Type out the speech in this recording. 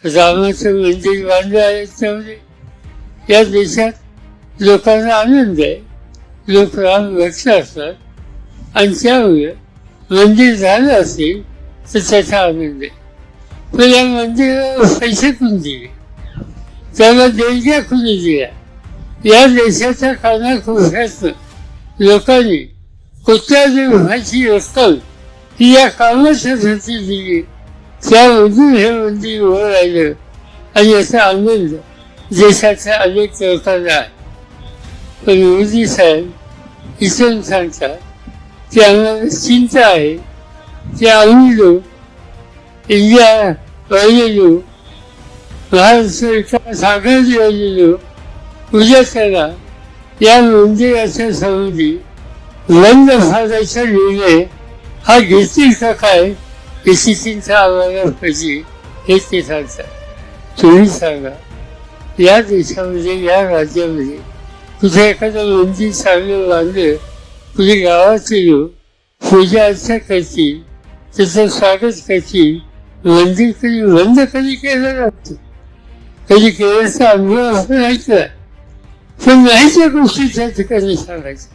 रामाचं मंदिर बांधलं आहे त्यामुळे या देशात लोकांना आनंद आहे. लोक राम भक्त असतात आणि त्यामुळे मंदिर झालं असेल तर त्याचा आनंद आहे. पण या मंदिराला पैसे कोण दिले, त्याला देणग्या कोणी दिल्या? या देशाच्या कानाकोपऱ्यातनं लोकांनी कोट्यावधी रुपयाची रक्कम ही या कामासाठी दिली, त्यामधून हे मंदिर उभं राहिलं आणि याचा आनंद देशाच्या अनेक लोकांना आहे. पण मोदी साहेब इथून सांगतात की आम्हाला चिंता आहे की आम्ही लोक इंडिया वाहिलेलो, महाराष्ट्र विकास आघाडी वाहिलेलो, उद्या त्याला या मंदिराच्या संबंधी बंद फाडायचा निर्णय हा घेतील का काय याची चिंता आम्हाला पाहिजे हे ते सांगतात. तुम्ही सांगा, या देशामध्ये या राज्यामध्ये कुठे एखादं मंदिर चांगलं बांधलं, कुठे गावाचे लोक पूजा अर्चा करतील, त्याचं स्वागत करतील, मंदिर कधी बंद कधी केलं जातं? कधी केल्याचा अनुभव आपण ऐकला, पण नाही त्या गोष्टी त्या ठिकाणी सांगायचं.